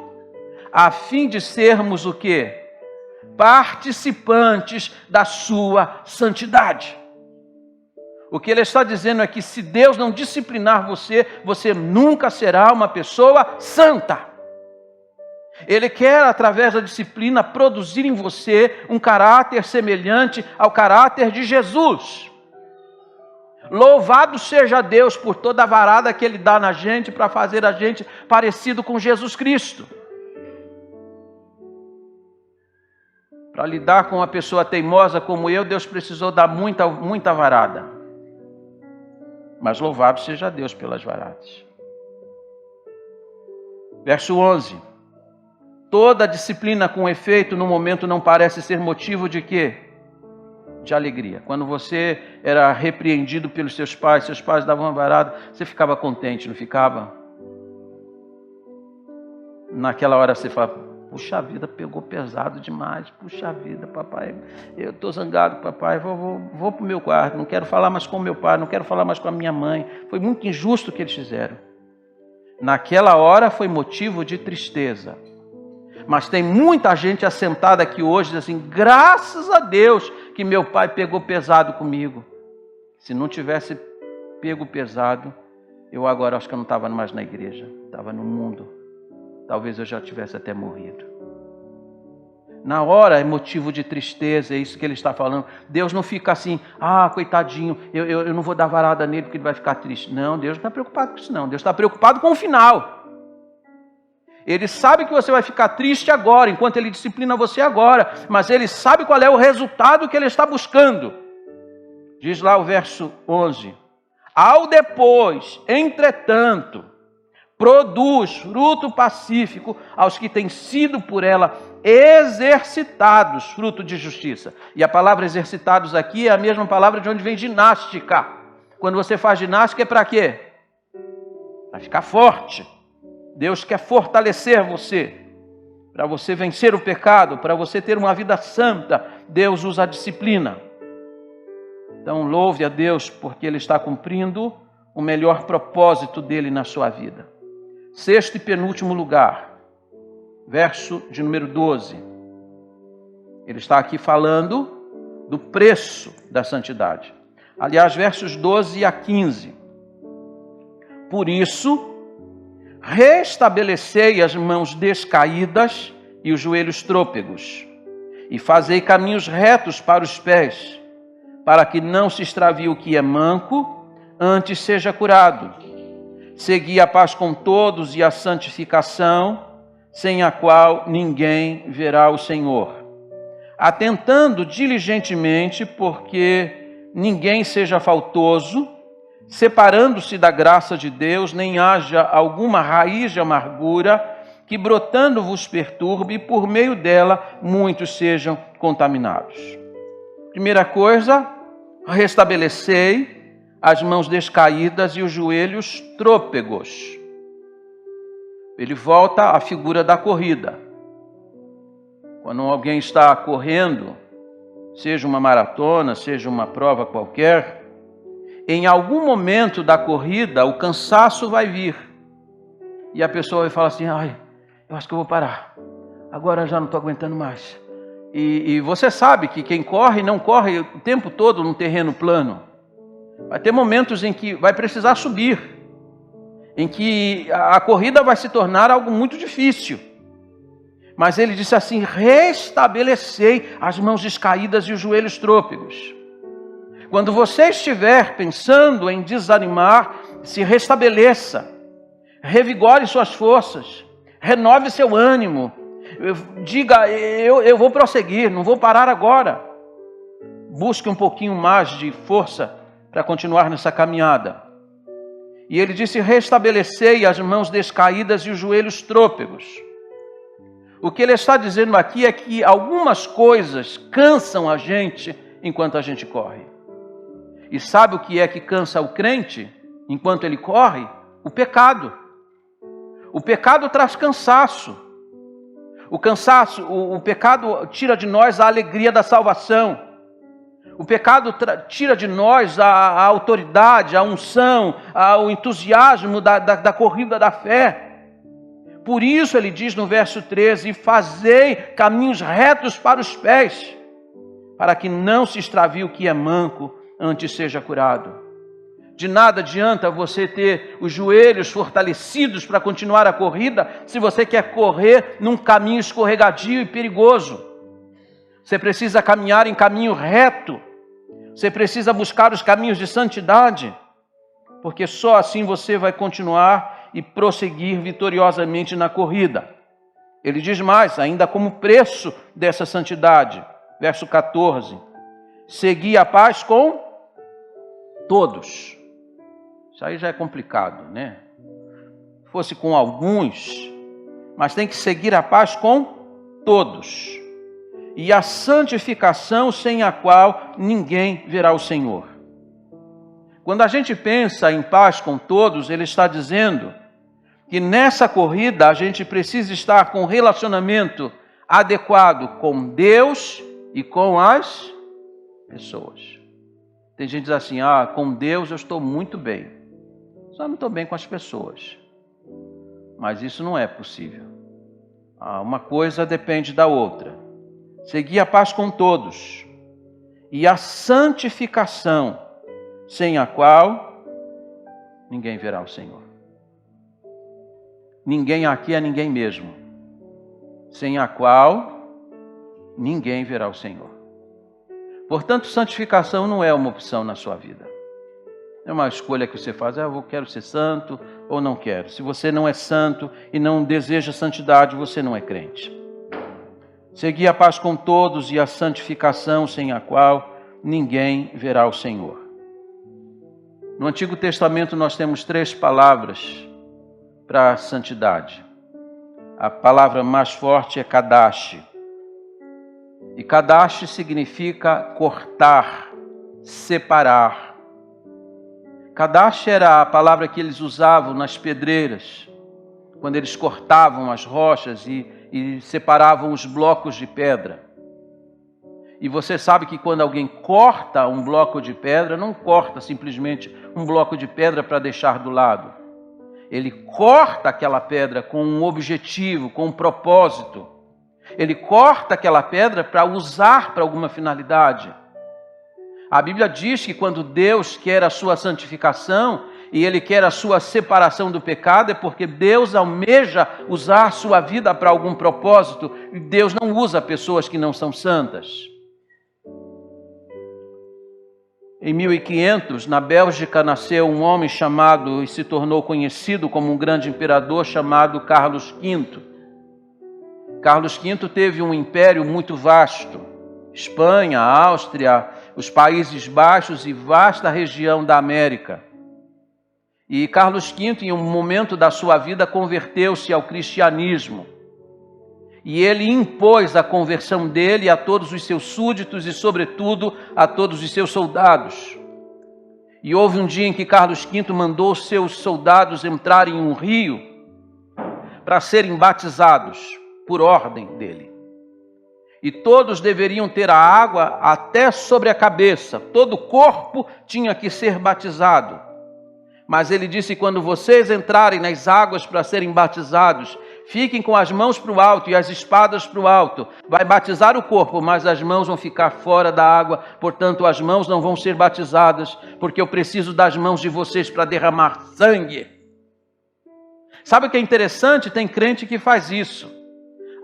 a fim de sermos o quê? Participantes da sua santidade. O que ele está dizendo é que se Deus não disciplinar você, você nunca será uma pessoa santa. Ele quer, através da disciplina, produzir em você um caráter semelhante ao caráter de Jesus. Louvado seja Deus por toda a varada que Ele dá na gente para fazer a gente parecido com Jesus Cristo. Para lidar com uma pessoa teimosa como eu, Deus precisou dar muita varada. Mas louvado seja Deus pelas varadas. Verso 11. Toda disciplina com efeito no momento não parece ser motivo de quê? De alegria. Quando você era repreendido pelos seus pais davam uma varada, você ficava contente, não ficava? Naquela hora você fala, puxa vida, pegou pesado demais, puxa vida, papai, eu estou zangado, papai, vou para o meu quarto, não quero falar mais com meu pai, não quero falar mais com a minha mãe, foi muito injusto o que eles fizeram. Naquela hora foi motivo de tristeza. Mas tem muita gente assentada aqui hoje, diz assim, graças a Deus que meu pai pegou pesado comigo. Se não tivesse pego pesado, eu agora acho que eu não estava mais na igreja, estava no mundo. Talvez eu já tivesse até morrido. Na hora é motivo de tristeza, é isso que ele está falando. Deus não fica assim, coitadinho, eu não vou dar varada nele porque ele vai ficar triste. Não, Deus não está preocupado com isso não. Deus está preocupado com o final. Ele sabe que você vai ficar triste agora, enquanto ele disciplina você agora. Mas ele sabe qual é o resultado que ele está buscando. Diz lá o verso 11. Ao depois, entretanto, produz fruto pacífico aos que têm sido por ela exercitados, fruto de justiça. E a palavra exercitados aqui é a mesma palavra de onde vem ginástica. Quando você faz ginástica é para quê? Para ficar forte. Deus quer fortalecer você, para você vencer o pecado, para você ter uma vida santa. Deus usa a disciplina. Então louve a Deus porque Ele está cumprindo o melhor propósito dele na sua vida. Sexto e penúltimo lugar, verso de número 12. Ele está aqui falando do preço da santidade. Aliás, versos 12 a 15. Por isso, restabelecei as mãos descaídas e os joelhos trôpegos, e fazei caminhos retos para os pés, para que não se extravie o que é manco, antes seja curado. Segui a paz com todos e a santificação, sem a qual ninguém verá o Senhor. Atentando diligentemente, porque ninguém seja faltoso, separando-se da graça de Deus, nem haja alguma raiz de amargura, que brotando vos perturbe, e por meio dela muitos sejam contaminados. Primeira coisa, restabelecei as mãos descaídas e os joelhos trôpegos. Ele volta à figura da corrida. Quando alguém está correndo, seja uma maratona, seja uma prova qualquer, em algum momento da corrida o cansaço vai vir. E a pessoa vai falar assim, eu acho que eu vou parar. Agora já não estou aguentando mais. E você sabe que quem corre, não corre o tempo todo num terreno plano. Vai ter momentos em que vai precisar subir. Em que a corrida vai se tornar algo muito difícil. Mas ele disse assim, restabelecei as mãos descaídas e os joelhos trôpegos. Quando você estiver pensando em desanimar, se restabeleça. Revigore suas forças. Renove seu ânimo. Diga, eu vou prosseguir, não vou parar agora. Busque um pouquinho mais de força para continuar nessa caminhada. E ele disse, restabelecei as mãos descaídas e os joelhos trôpegos. O que ele está dizendo aqui é que algumas coisas cansam a gente enquanto a gente corre. E sabe o que é que cansa o crente enquanto ele corre? O pecado. O pecado traz cansaço. O pecado tira de nós a alegria da salvação. O pecado tira de nós a autoridade, a unção, o entusiasmo da corrida da fé. Por isso ele diz no verso 13, fazei caminhos retos para os pés, para que não se extravie o que é manco, antes seja curado. De nada adianta você ter os joelhos fortalecidos para continuar a corrida, se você quer correr num caminho escorregadio e perigoso. Você precisa caminhar em caminho reto. Você precisa buscar os caminhos de santidade, porque só assim você vai continuar e prosseguir vitoriosamente na corrida. Ele diz mais, ainda como preço dessa santidade, verso 14, segui a paz com todos. Isso aí já é complicado, né? Se fosse com alguns, mas tem que seguir a paz com todos. E a santificação sem a qual ninguém verá o Senhor. Quando a gente pensa em paz com todos, ele está dizendo que nessa corrida a gente precisa estar com um relacionamento adequado com Deus e com as pessoas. Tem gente que diz assim, com Deus eu estou muito bem, só não estou bem com as pessoas. Mas isso não é possível. Uma coisa depende da outra. Segui a paz com todos e a santificação, sem a qual ninguém verá o Senhor. Ninguém aqui é ninguém mesmo, sem a qual ninguém verá o Senhor. Portanto, santificação não é uma opção na sua vida. É uma escolha que você faz, eu quero ser santo ou não quero. Se você não é santo e não deseja santidade, você não é crente. Segui a paz com todos e a santificação, sem a qual ninguém verá o Senhor. No Antigo Testamento nós temos 3 palavras para a santidade. A palavra mais forte é Kadash. E Kadash significa cortar, separar. Kadash era a palavra que eles usavam nas pedreiras, quando eles cortavam as rochas e separavam os blocos de pedra. E você sabe que quando alguém corta um bloco de pedra, não corta simplesmente um bloco de pedra para deixar do lado. Ele corta aquela pedra com um objetivo, com um propósito. Ele corta aquela pedra para usar para alguma finalidade. A Bíblia diz que quando Deus quer a sua santificação e Ele quer a sua separação do pecado, é porque Deus almeja usar sua vida para algum propósito, e Deus não usa pessoas que não são santas. Em 1500, na Bélgica, nasceu um homem chamado e se tornou conhecido como um grande imperador chamado Carlos V. Carlos V teve um império muito vasto. Espanha, Áustria, os Países Baixos e vasta região da América. E Carlos V, em um momento da sua vida, converteu-se ao cristianismo. E ele impôs a conversão dele a todos os seus súditos e, sobretudo, a todos os seus soldados. E houve um dia em que Carlos V mandou seus soldados entrarem em um rio para serem batizados, por ordem dele. E todos deveriam ter a água até sobre a cabeça, todo o corpo tinha que ser batizado. Mas ele disse, quando vocês entrarem nas águas para serem batizados, fiquem com as mãos para o alto e as espadas para o alto. Vai batizar o corpo, mas as mãos vão ficar fora da água. Portanto, as mãos não vão ser batizadas, porque eu preciso das mãos de vocês para derramar sangue. Sabe o que é interessante? Tem crente que faz isso.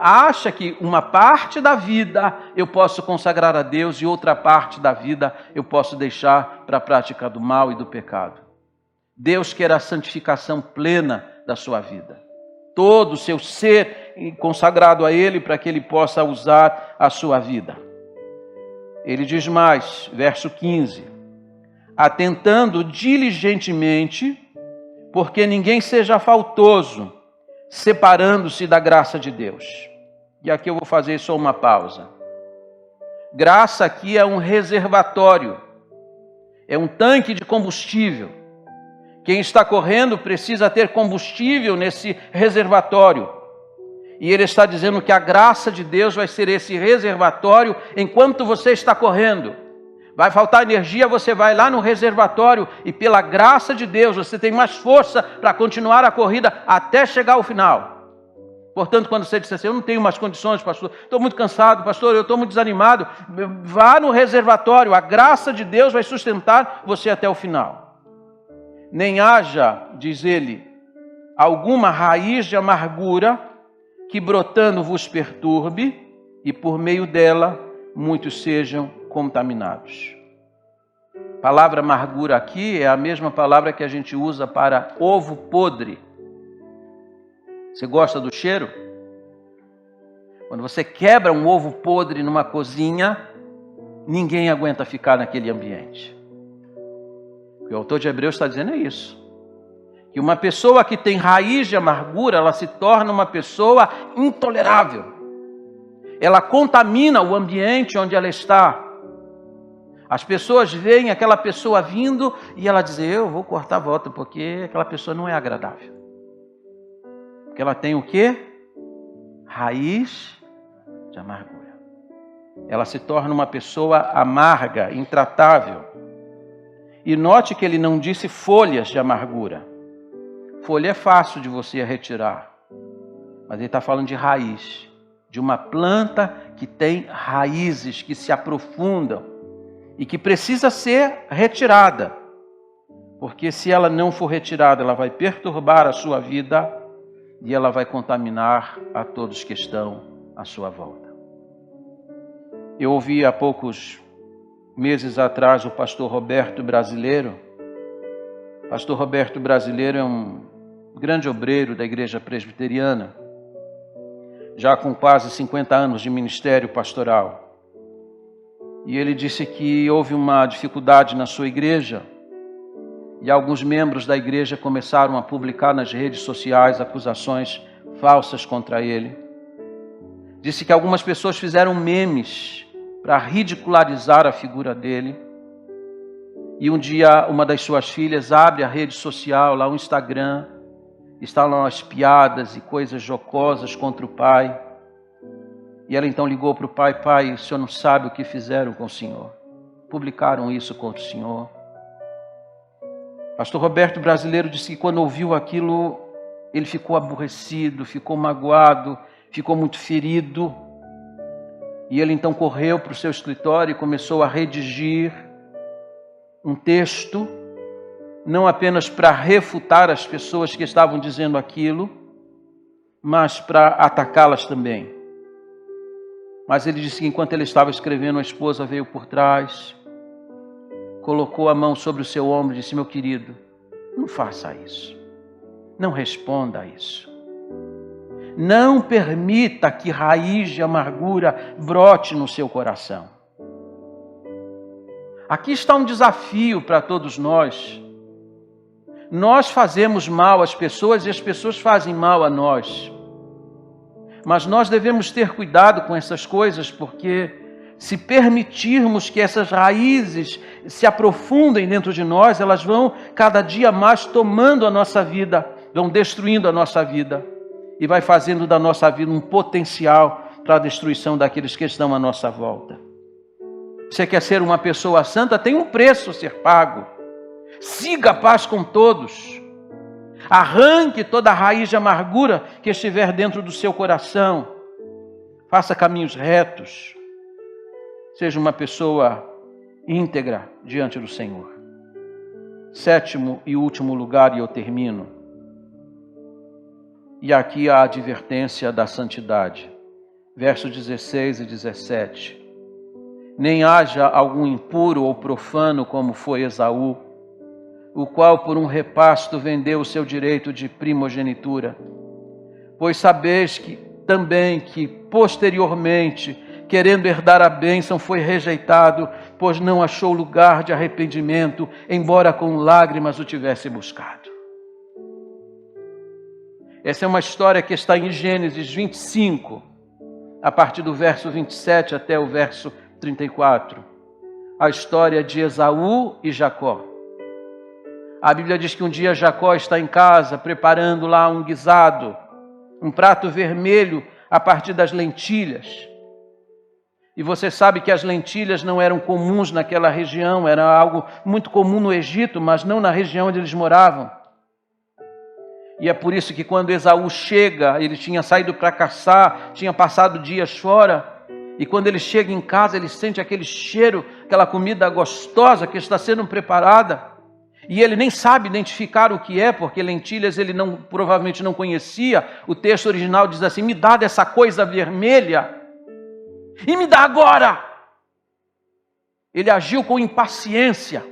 Acha que uma parte da vida eu posso consagrar a Deus e outra parte da vida eu posso deixar para a prática do mal e do pecado. Deus quer a santificação plena da sua vida. Todo o seu ser consagrado a Ele para que Ele possa usar a sua vida. Ele diz mais, verso 15. Atentando diligentemente, porque ninguém seja faltoso, separando-se da graça de Deus. E aqui eu vou fazer só uma pausa. Graça aqui é um reservatório, é um tanque de combustível. Quem está correndo precisa ter combustível nesse reservatório. E ele está dizendo que a graça de Deus vai ser esse reservatório enquanto você está correndo. Vai faltar energia, você vai lá no reservatório e pela graça de Deus você tem mais força para continuar a corrida até chegar ao final. Portanto, quando você disser assim, eu não tenho mais condições, pastor, estou muito cansado, pastor, eu estou muito desanimado, vá no reservatório, a graça de Deus vai sustentar você até o final. Nem haja, diz ele, alguma raiz de amargura que brotando vos perturbe e por meio dela muitos sejam contaminados. A palavra amargura aqui é a mesma palavra que a gente usa para ovo podre. Você gosta do cheiro? Quando você quebra um ovo podre numa cozinha, ninguém aguenta ficar naquele ambiente. O que o autor de Hebreus está dizendo é isso. Que uma pessoa que tem raiz de amargura, ela se torna uma pessoa intolerável. Ela contamina o ambiente onde ela está. As pessoas veem aquela pessoa vindo e ela diz, eu vou cortar a volta, porque aquela pessoa não é agradável. Porque ela tem o quê? Raiz de amargura. Ela se torna uma pessoa amarga, intratável. E note que ele não disse folhas de amargura. Folha é fácil de você retirar. Mas ele está falando de raiz. De uma planta que tem raízes, que se aprofundam. E que precisa ser retirada. Porque se ela não for retirada, ela vai perturbar a sua vida. E ela vai contaminar a todos que estão à sua volta. Eu ouvi há poucos meses atrás o pastor Roberto Brasileiro. O pastor Roberto Brasileiro é um grande obreiro da igreja presbiteriana, já com quase 50 anos de ministério pastoral. E ele disse que houve uma dificuldade na sua igreja e alguns membros da igreja começaram a publicar nas redes sociais acusações falsas contra ele. Disse que algumas pessoas fizeram memes para ridicularizar a figura dele. E um dia uma das suas filhas abre a rede social, lá o Instagram, estão lá as piadas e coisas jocosas contra o pai. E ela então ligou para o pai, pai, o senhor não sabe o que fizeram com o senhor. Publicaram isso contra o senhor. Pastor Roberto Brasileiro disse que quando ouviu aquilo, ele ficou aborrecido, ficou magoado, ficou muito ferido. E ele então correu para o seu escritório e começou a redigir um texto, não apenas para refutar as pessoas que estavam dizendo aquilo, mas para atacá-las também. Mas ele disse que enquanto ele estava escrevendo, a esposa veio por trás, colocou a mão sobre o seu ombro e disse: meu querido, não faça isso. Não responda a isso. Não permita que raiz de amargura brote no seu coração. Aqui está um desafio para todos nós. Nós fazemos mal às pessoas e as pessoas fazem mal a nós. Mas nós devemos ter cuidado com essas coisas, porque se permitirmos que essas raízes se aprofundem dentro de nós, elas vão cada dia mais tomando a nossa vida, vão destruindo a nossa vida e vai fazendo da nossa vida um potencial para a destruição daqueles que estão à nossa volta. Você quer ser uma pessoa santa? Tem um preço a ser pago. Siga a paz com todos. Arranque toda a raiz de amargura que estiver dentro do seu coração. Faça caminhos retos. Seja uma pessoa íntegra diante do Senhor. Sétimo e último lugar, e eu termino. E aqui a advertência da santidade. Versos 16 e 17. Nem haja algum impuro ou profano como foi Esaú, o qual por um repasto vendeu o seu direito de primogenitura. Pois sabeis que também que posteriormente, querendo herdar a bênção, foi rejeitado, pois não achou lugar de arrependimento, embora com lágrimas o tivesse buscado. Essa é uma história que está em Gênesis 25, a partir do verso 27 até o verso 34. A história de Esaú e Jacó. A Bíblia diz que um dia Jacó está em casa preparando lá um guisado, um prato vermelho a partir das lentilhas. E você sabe que as lentilhas não eram comuns naquela região, era algo muito comum no Egito, mas não na região onde eles moravam. E é por isso que quando Esaú chega, ele tinha saído para caçar, tinha passado dias fora, e quando ele chega em casa, ele sente aquele cheiro, aquela comida gostosa que está sendo preparada, e ele nem sabe identificar o que é, porque lentilhas ele provavelmente não conhecia. O texto original diz assim: me dá dessa coisa vermelha, e me dá agora. Ele agiu com impaciência,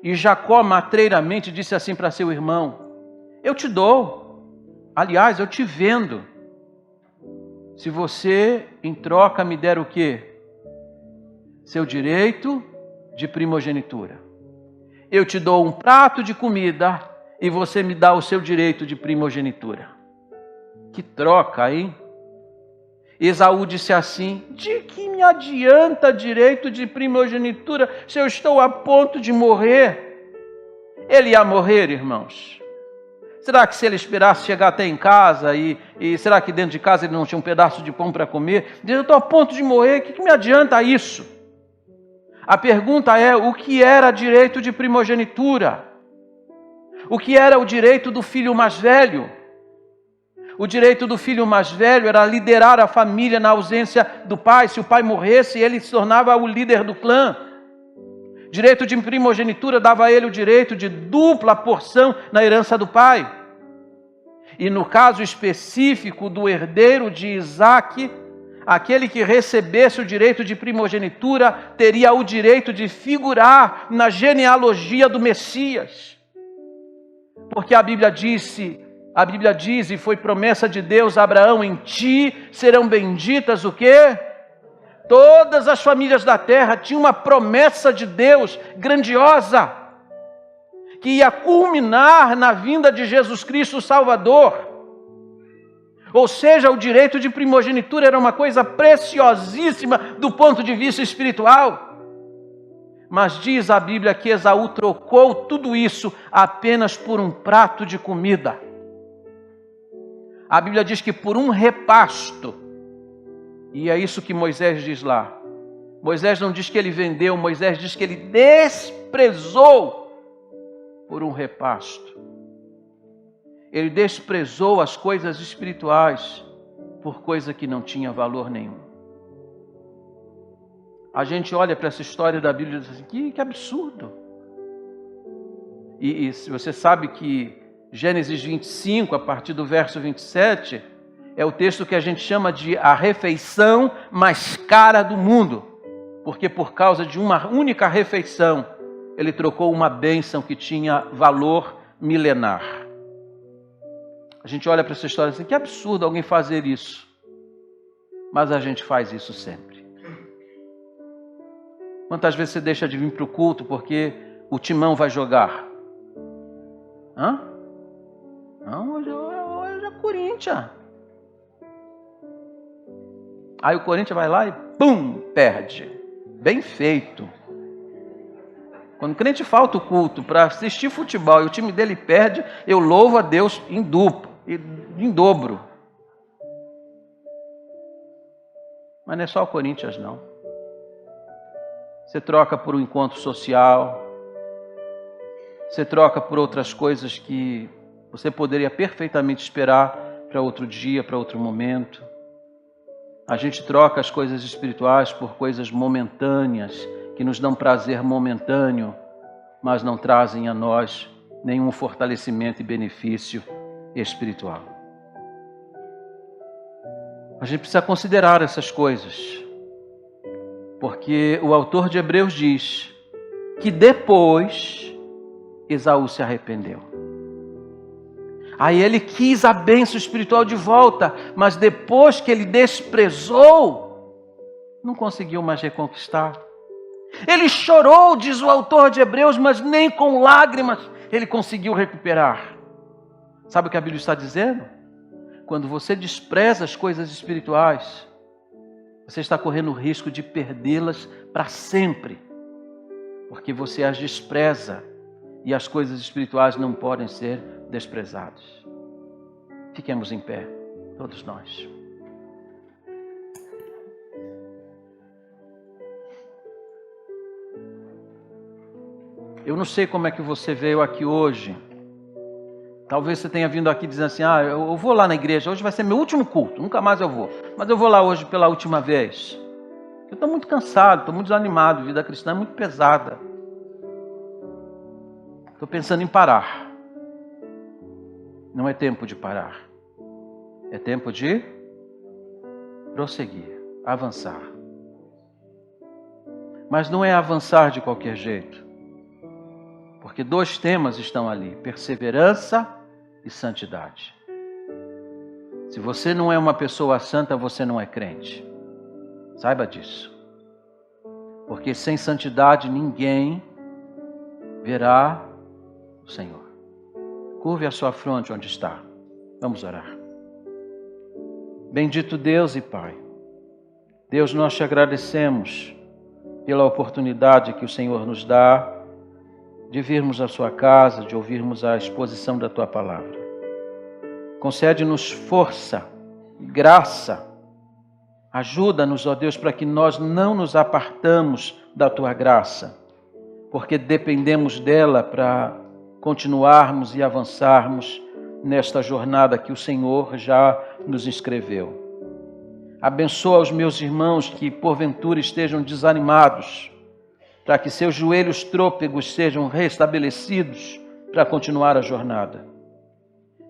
e Jacó matreiramente disse assim para seu irmão: eu te dou, aliás, eu te vendo, se você em troca me der o quê? Seu direito de primogenitura. Eu te dou um prato de comida e você me dá o seu direito de primogenitura. Que troca, hein? Esaú disse assim: de que me adianta direito de primogenitura se eu estou a ponto de morrer? Ele ia morrer, irmãos. Será que se ele esperasse chegar até em casa e será que dentro de casa ele não tinha um pedaço de pão para comer? Diz: eu estou a ponto de morrer, o que me adianta isso? A pergunta é: o que era direito de primogenitura? O que era o direito do filho mais velho? O direito do filho mais velho era liderar a família na ausência do pai. Se o pai morresse, ele se tornava o líder do clã. Direito de primogenitura dava a ele o direito de dupla porção na herança do pai. E no caso específico do herdeiro de Isaque, aquele que recebesse o direito de primogenitura teria o direito de figurar na genealogia do Messias. Porque a Bíblia diz, e foi promessa de Deus a Abraão: em ti serão benditas o quê? Todas as famílias da terra. Tinha uma promessa de Deus grandiosa, que ia culminar na vinda de Jesus Cristo o Salvador. Ou seja, o direito de primogenitura era uma coisa preciosíssima do ponto de vista espiritual. Mas diz a Bíblia que Esaú trocou tudo isso apenas por um prato de comida. A Bíblia diz que por um repasto. E é isso que Moisés diz lá. Moisés não diz que ele vendeu, Moisés diz que ele desprezou por um repasto. Ele desprezou as coisas espirituais por coisa que não tinha valor nenhum. A gente olha para essa história da Bíblia e diz assim, que absurdo. E você sabe que Gênesis 25, a partir do verso 27, é o texto que a gente chama de a refeição mais cara do mundo. Porque por causa de uma única refeição, ele trocou uma bênção que tinha valor milenar. A gente olha para essa história assim, que absurdo alguém fazer isso. Mas a gente faz isso sempre. Quantas vezes você deixa de vir para o culto porque o Timão vai jogar? Hã? Não, hoje é Corinthians. Aí o Corinthians vai lá e pum, perde. Bem feito. Quando o crente falta o culto para assistir futebol e o time dele perde, eu louvo a Deus em dobro. Mas não é só o Corinthians, não. Você troca por um encontro social, você troca por outras coisas que você poderia perfeitamente esperar para outro dia, para outro momento. A gente troca as coisas espirituais por coisas momentâneas, que nos dão prazer momentâneo, mas não trazem a nós nenhum fortalecimento e benefício espiritual. A gente precisa considerar essas coisas, porque o autor de Hebreus diz que depois Esaú se arrependeu. Aí ele quis a bênção espiritual de volta, mas depois que ele desprezou, não conseguiu mais reconquistar. Ele chorou, diz o autor de Hebreus, mas nem com lágrimas ele conseguiu recuperar. Sabe o que a Bíblia está dizendo? Quando você despreza as coisas espirituais, você está correndo o risco de perdê-las para sempre, porque você as despreza e as coisas espirituais não podem ser desprezadas. Fiquemos em pé, todos nós. Eu não sei como é que você veio aqui hoje. Talvez você tenha vindo aqui dizendo assim, eu vou lá na igreja, hoje vai ser meu último culto, nunca mais eu vou. Mas eu vou lá hoje pela última vez. Eu estou muito cansado, estou muito desanimado, a vida cristã é muito pesada. Estou pensando em parar. Não é tempo de parar. É tempo de prosseguir, avançar. Mas não é avançar de qualquer jeito. Porque dois temas estão ali, perseverança e santidade. Se você não é uma pessoa santa, você não é crente. Saiba disso. Porque sem santidade ninguém verá o Senhor. Curve a sua fronte onde está. Vamos orar. Bendito Deus e Pai. Deus, nós te agradecemos pela oportunidade que o Senhor nos dá de virmos à sua casa, de ouvirmos a exposição da tua palavra. Concede-nos força, graça. Ajuda-nos, ó Deus, para que nós não nos apartamos da tua graça, porque dependemos dela para continuarmos e avançarmos nesta jornada que o Senhor já nos inscreveu. Abençoa os meus irmãos que porventura estejam desanimados, para que seus joelhos trôpegos sejam restabelecidos para continuar a jornada.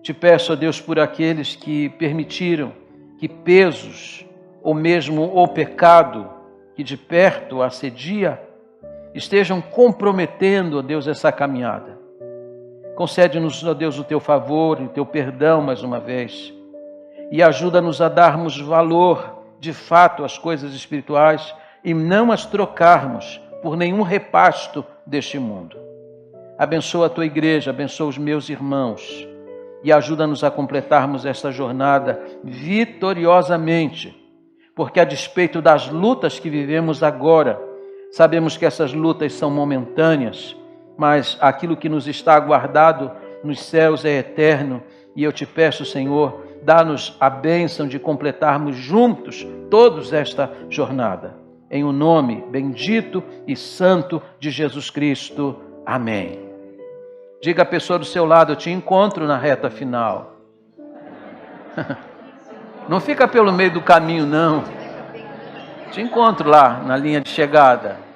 Te peço, ó Deus, por aqueles que permitiram que pesos, ou mesmo o pecado que de perto assedia, estejam comprometendo, ó Deus, essa caminhada. Concede-nos, ó Deus, o teu favor e o teu perdão mais uma vez. E ajuda-nos a darmos valor, de fato, às coisas espirituais e não as trocarmos por nenhum repasto deste mundo. Abençoa a tua igreja, abençoa os meus irmãos e ajuda-nos a completarmos esta jornada vitoriosamente, porque a despeito das lutas que vivemos agora, sabemos que essas lutas são momentâneas, mas aquilo que nos está aguardado nos céus é eterno. E eu te peço, Senhor, dá-nos a bênção de completarmos juntos todos esta jornada. Em o nome bendito e santo de Jesus Cristo. Amém. Diga à pessoa do seu lado, eu te encontro na reta final. Não fica pelo meio do caminho, não. Te encontro lá na linha de chegada.